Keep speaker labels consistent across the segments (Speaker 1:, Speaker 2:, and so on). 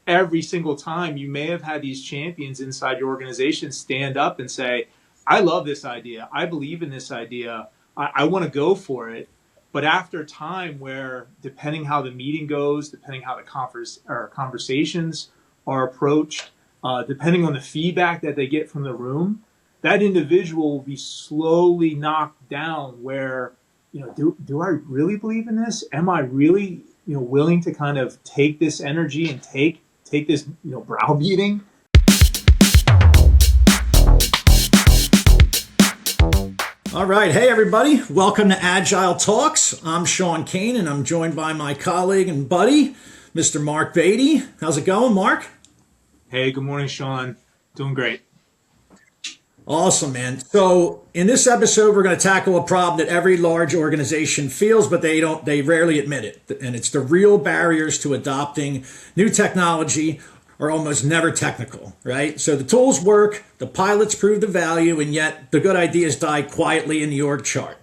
Speaker 1: every single time you may have had these champions inside your organization stand up and say, I love this idea. I believe in this idea. I want to go for it. But after time where, depending how the meeting goes, depending how the conversations are approached, depending on the feedback that they get from the room, that individual will be slowly knocked down where, do I really believe in this? Am I really, willing to kind of take this energy and take this, browbeating?
Speaker 2: All right. Hey, everybody. Welcome to Agile Talks. I'm Sean Kane, and I'm joined by my colleague and buddy, Mr. Mark Batty. How's it going, Mark?
Speaker 1: Hey, good morning, Sean. Doing great.
Speaker 2: Awesome, man. So in this episode, we're going to tackle a problem that every large organization feels, but they rarely admit it. And it's the real barriers to adopting new technology are almost never technical, right? So the tools work, the pilots prove the value, and yet the good ideas die quietly in the org chart.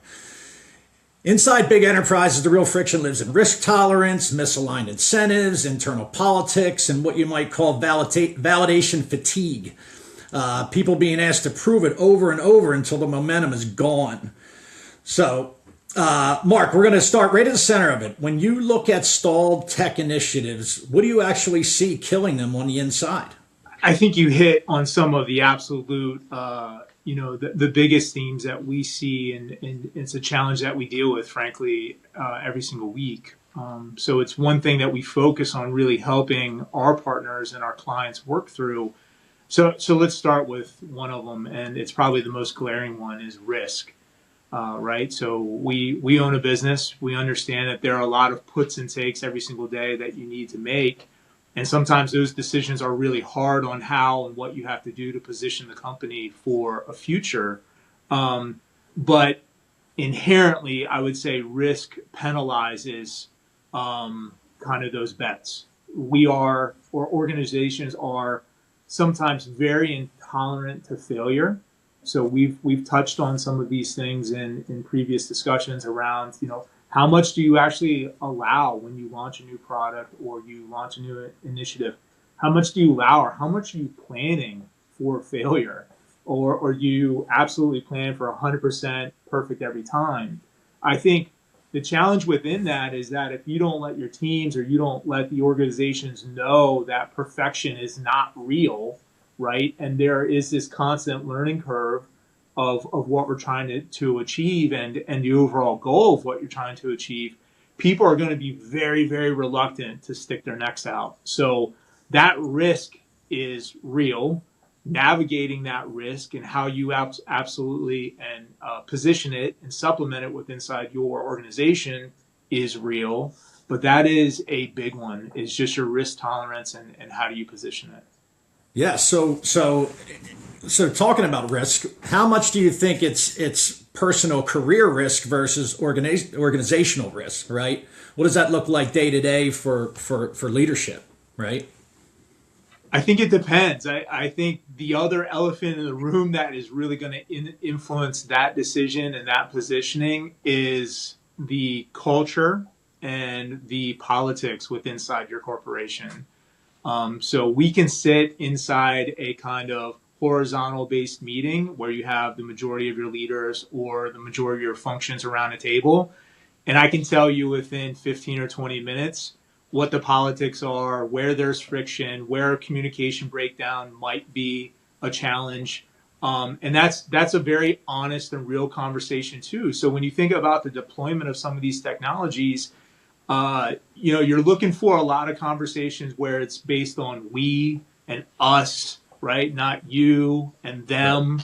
Speaker 2: Inside big enterprises, the real friction lives in risk tolerance, misaligned incentives, internal politics, and what you might call validation fatigue. People being asked to prove it over and over until the momentum is gone. So, Mark, we're going to start right at the center of it. When you look at stalled tech initiatives, what do you actually see killing them on the inside?
Speaker 1: I think you hit on some of the absolute, the biggest themes that we see, and it's a challenge that we deal with, frankly, every single week. So it's one thing that we focus on really helping our partners and our clients work through. So let's start with one of them, and it's probably the most glaring one, is risk. Right? So we own a business. We understand that there are a lot of puts and takes every single day that you need to make. And sometimes those decisions are really hard on how and what you have to do to position the company for a future. But inherently, I would say risk penalizes kind of those bets. Organizations are sometimes very intolerant to failure. So we've touched on some of these things in previous discussions around, how much do you actually allow when you launch a new product or you launch a new initiative? How much do you allow, or how much are you planning for failure? Or are you absolutely planning for 100% perfect every time? I think the challenge within that is that if you don't let your teams or you don't let the organizations know that perfection is not real, right? And there is this constant learning curve of what we're trying to achieve and the overall goal of what you're trying to achieve, people are going to be very, very reluctant to stick their necks out. So that risk is real. Navigating that risk and how you absolutely and position it and supplement it with inside your organization is real. But that is a big one, is just your risk tolerance and how do you position it.
Speaker 2: Yeah. So talking about risk, how much do you think it's personal career risk versus organizational risk, right? What does that look like day to day for leadership, right?
Speaker 1: I think it depends. I think the other elephant in the room that is really going to influence that decision and that positioning is the culture and the politics inside your corporation. So we can sit inside a kind of horizontal based meeting where you have the majority of your leaders or the majority of your functions around a table. And I can tell you within 15 or 20 minutes what the politics are, where there's friction, where communication breakdown might be a challenge. And that's a very honest and real conversation too. So when you think about the deployment of some of these technologies, you're looking for a lot of conversations where it's based on we and us, right? Not you and them.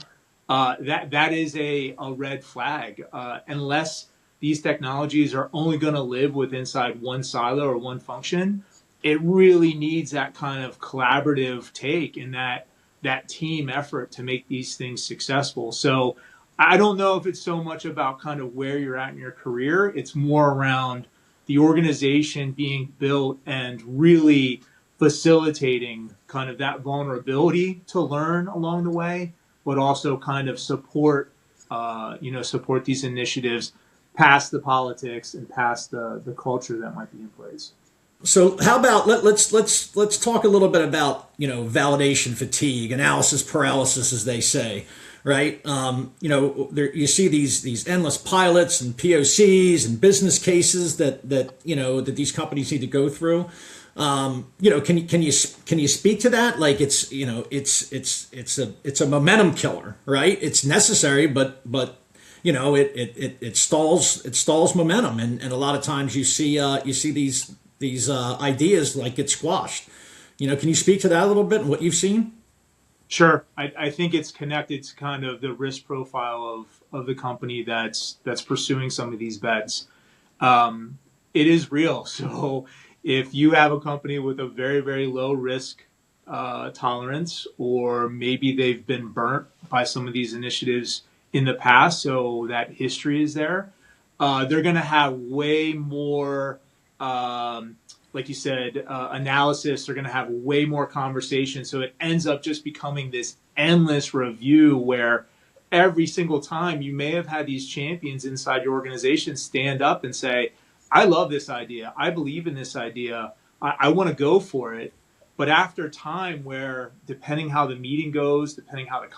Speaker 1: That is a red flag. Unless these technologies are only going to live inside one silo or one function, it really needs that kind of collaborative take and that team effort to make these things successful. So I don't know if it's so much about kind of where you're at in your career. It's more around the organization being built and really facilitating kind of that vulnerability to learn along the way, but also kind of support these initiatives past the politics and past the culture that might be in place.
Speaker 2: So how about let's talk a little bit about validation fatigue, analysis paralysis, as they say, right? You see these endless pilots and POCs and business cases that these companies need to go through. Can you speak to that? Like it's a momentum killer, right? It's necessary, but it stalls momentum, and a lot of times you see these ideas like get squashed. Can you speak to that a little bit and what you've seen?
Speaker 1: Sure. I think it's connected to kind of the risk profile of the company that's pursuing some of these bets. It is real. So if you have a company with a very, very low risk tolerance, or maybe they've been burnt by some of these initiatives in the past, so that history is there, they're going to have way more, like you said, analysis. They're going to have way more conversation. So it ends up just becoming this endless review where every single time you may have had these champions inside your organization stand up and say, I love this idea. I believe in this idea. I want to go for it. But after time where, depending how the meeting goes, depending how the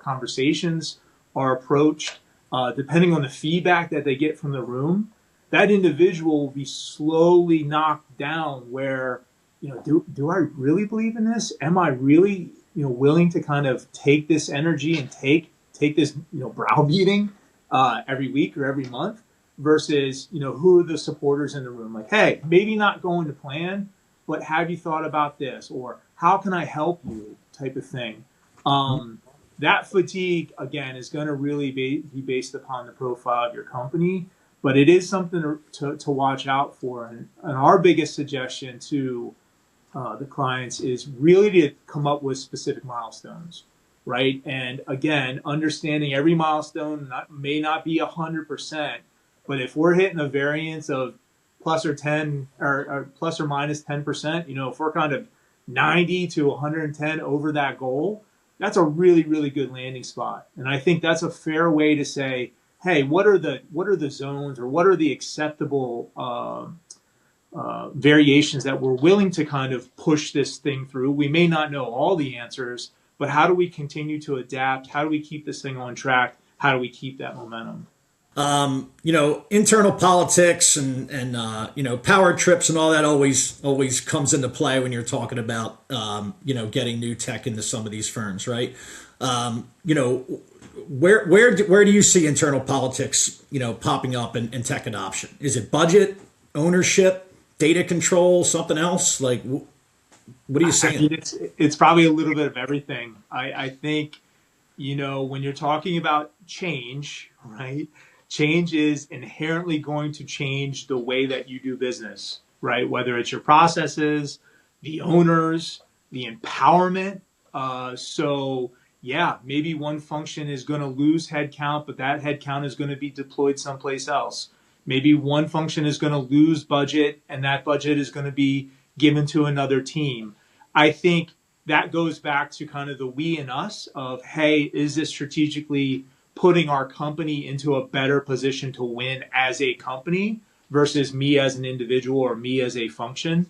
Speaker 1: conversations are approached, depending on the feedback that they get from the room, that individual will be slowly knocked down where, do I really believe in this? Am I really, willing to kind of take this energy and take this, browbeating every week or every month versus, who are the supporters in the room? Like, hey, maybe not going to plan, but have you thought about this? Or how can I help you type of thing? That fatigue, again, is going to really be based upon the profile of your company, but it is something to watch out for. And our biggest suggestion to the clients is really to come up with specific milestones, right? And again, understanding every milestone may not be 100%, but if we're hitting a variance of plus or 10 or plus or minus 10%, if we're kind of 90 to 110 over that goal, that's a really, really good landing spot. And I think that's a fair way to say, hey, what are the zones, or what are the acceptable variations that we're willing to kind of push this thing through? We may not know all the answers, but how do we continue to adapt? How do we keep this thing on track? How do we keep that momentum?
Speaker 2: Internal politics and power trips and all that always comes into play when you're talking about, getting new tech into some of these firms, right? Where do you see internal politics, popping up in tech adoption? Is it budget, ownership, data control, something else? Like, what are you saying?
Speaker 1: I mean, it's probably a little bit of everything. I think, when you're talking about change, right? Change is inherently going to change the way that you do business, right? Whether it's your processes, the owners, the empowerment. So yeah, maybe one function is going to lose headcount, but that headcount is going to be deployed someplace else. Maybe one function is going to lose budget, and that budget is going to be given to another team. I think that goes back to kind of the we and us of, hey, is this strategically putting our company into a better position to win as a company versus me as an individual or me as a function,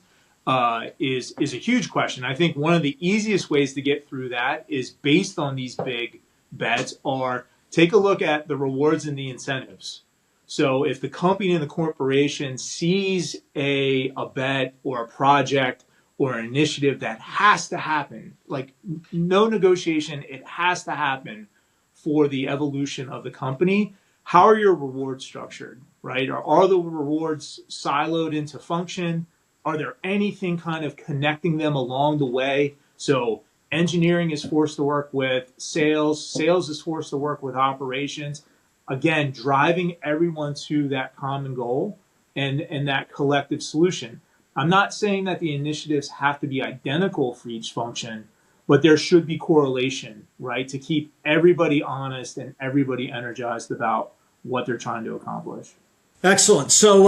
Speaker 1: is a huge question. I think one of the easiest ways to get through that is based on these big bets are take a look at the rewards and the incentives. So if the company and the corporation sees a bet or a project or an initiative that has to happen, like no negotiation, it has to happen for the evolution of the company, how are your rewards structured, right? Are the rewards siloed into function? Are there anything kind of connecting them along the way? So engineering is forced to work with sales is forced to work with operations. Again, driving everyone to that common goal and that collective solution. I'm not saying that the initiatives have to be identical for each function, but there should be correlation, right? To keep everybody honest and everybody energized about what they're trying to accomplish.
Speaker 2: Excellent. So,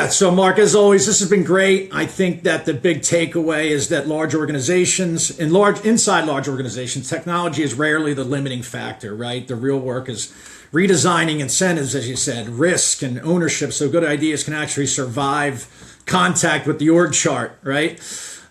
Speaker 2: so Mark, as always, this has been great. I think that the big takeaway is that inside large organizations, technology is rarely the limiting factor, right? The real work is redesigning incentives, as you said, risk and ownership, so good ideas can actually survive contact with the org chart, right?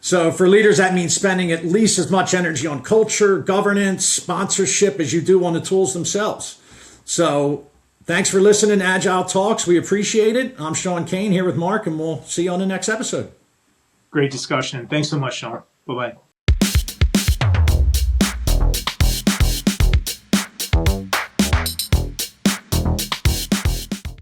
Speaker 2: So for leaders, that means spending at least as much energy on culture, governance, sponsorship as you do on the tools themselves. So thanks for listening to Agile Talks. We appreciate it. I'm Sean Kane here with Mark, and we'll see you on the next episode.
Speaker 1: Great discussion. Thanks so much, Sean. Bye-bye.